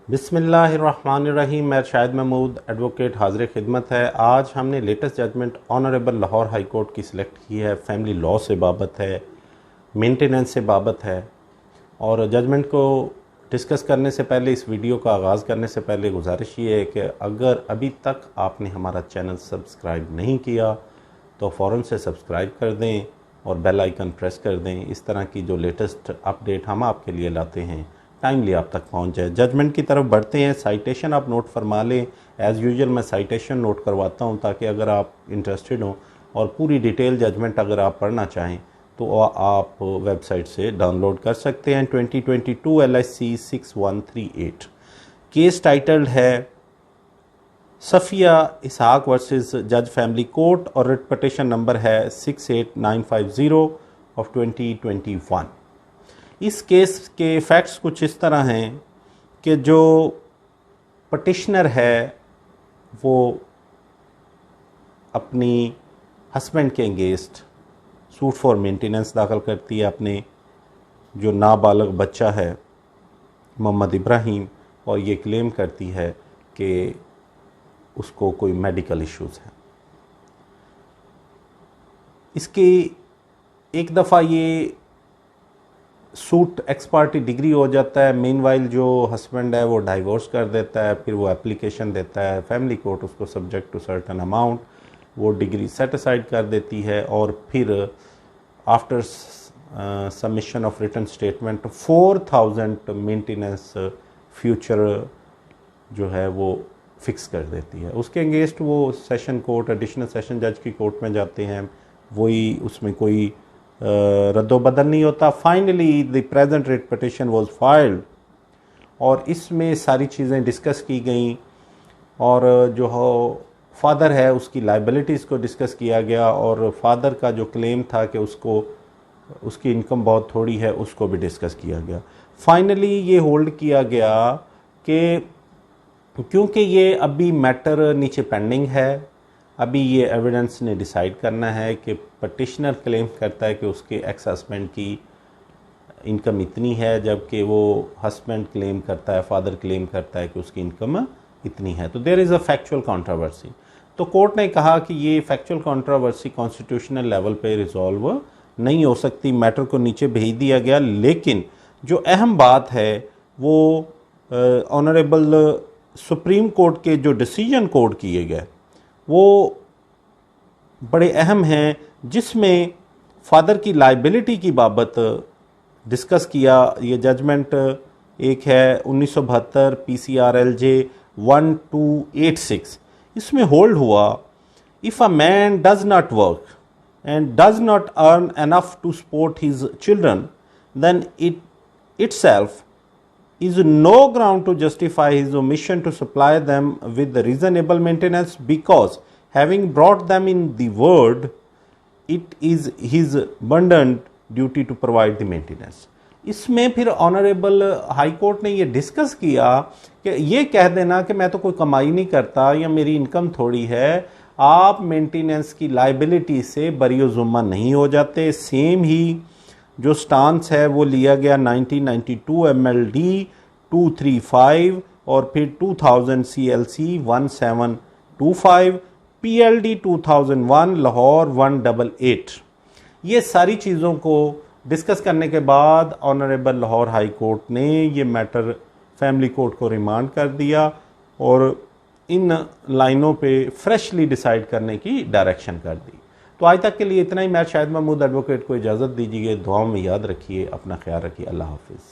बिस्मिल्लाहिर्रहमानिर्रहीम। मैं शाहिद महमूद एडवोकेट हाजिर खिदमत है। आज हमने latest judgement honourable Lahore high court की सिलेक्ट की है। फैमिली लॉ से बाबत है, मेंटेनेंस से बाबत है। और जजमेंट को डिस्कस करने से पहले, इस वीडियो का आगाज़ करने से पहले गुजारिश ये है कि अगर अभी तक आपने हमारा चैनल सब्सक्राइब नहीं किया तो फ़ौरन से सब्सक्राइब कर दें और बेल आइकन प्रेस कर दें। इस तरह की जो लेटेस्ट अपडेट हम आपके लिए लाते हैं टाइमली आप तक पहुंच जाए। जजमेंट की तरफ बढ़ते हैं। साइटेशन आप नोट फरमा लें। एज़ यूजुअल मैं साइटेशन नोट करवाता हूं ताकि अगर आप इंटरेस्टेड हों और पूरी डिटेल जजमेंट अगर आप पढ़ना चाहें तो आप वेबसाइट से डाउनलोड कर सकते हैं। 2022 LIC 6138 केस टाइटल्ड है सफ़िया इसहाक वर्सेस जज फैमिली कोर्ट और रिट पटिशन नंबर है 68950 ऑफ 2021। इस केस के फैक्ट्स कुछ इस तरह हैं कि जो पटिशनर है वो अपनी हस्बैंड के अगेंस्ट सूट फॉर मेंटेनेंस दाखिल करती है अपने जो नाबालिग बच्चा है मोहम्मद इब्राहिम, और ये क्लेम करती है कि उसको कोई मेडिकल इश्यूज़ हैं। इसकी एक दफ़ा ये सूट एक्सपार्टी डिग्री हो जाता है। मीनवाइल जो हस्बैंड है वो डाइवोर्स कर देता है, फिर वो एप्लीकेशन देता है, फैमिली कोर्ट उसको सब्जेक्ट टू सर्टन अमाउंट वो डिग्री सेट असाइड कर देती है। और फिर after submission of written statement 4000 maintenance future जो है वो फिक्स कर देती है। उसके अगेंस्ट वो सेशन कोर्ट, एडिशनल सेशन जज की कोर्ट में जाते हैं। वही उसमें कोई रद्दोबदल नहीं होता। Finally the present writ petition was filed और इसमें सारी चीज़ें डिस्कस की गई और जो फादर है उसकी लाइबिलिटीज़ को डिस्कस किया गया और फादर का जो क्लेम था कि उसको उसकी इनकम बहुत थोड़ी है उसको भी डिस्कस किया गया। फाइनली ये होल्ड किया गया कि क्योंकि ये अभी मैटर नीचे पेंडिंग है, अभी ये एविडेंस ने डिसाइड करना है कि पटिशनर क्लेम करता है कि उसके एक्स हस्बैंड की इनकम इतनी है, जबकि वो हस्बैंड क्लेम करता है, फादर क्लेम करता है कि उसकी इनकम इतनी है। तो there is a factual controversy. तो कोर्ट ने कहा कि ये फैक्चुअल कंट्रोवर्सी कॉन्स्टिट्यूशनल लेवल पे रिजॉल्व नहीं हो सकती, मैटर को नीचे भेज दिया गया। लेकिन जो अहम बात है वो ऑनरेबल सुप्रीम कोर्ट के जो डिसीजन कोर्ट किए गए वो बड़े अहम हैं, जिसमें फादर की लाइबिलिटी की बाबत डिस्कस किया। ये जजमेंट एक है 1972 PCRLJ 1286। इसमें होल्ड हुआ if a man does not work and does not earn enough to support his children then it itself is no ground to justify his omission to supply them with the reasonable maintenance, because having brought them in the world, it is his bounden duty to provide the maintenance. इसमें फिर honourable high court ने ये discuss किया कि ये कह देना कि मैं तो कोई कमाई नहीं करता या मेरी इनकम थोड़ी है, आप मेंटेनेंस की लाइबिलिटी से बरी ज़ुम्मा नहीं हो जाते। सेम ही जो स्टांस है वो लिया गया 1992 MLD 235 और फिर 2000 CLC 1725 PLD 2001 लाहौर 188। ये सारी चीज़ों को डिस्कस करने के बाद ऑनरेबल लाहौर हाई कोर्ट ने ये मैटर फैमिली कोर्ट को रिमांड कर दिया और इन लाइनों पे फ्रेशली डिसाइड करने की डायरेक्शन कर दी। तो आज तक के लिए इतना ही। मैं शाहिद महमूद एडवोकेट को इजाज़त दीजिए। दुआओं में याद रखिए, अपना ख्याल रखिए। अल्लाह हाफिज़।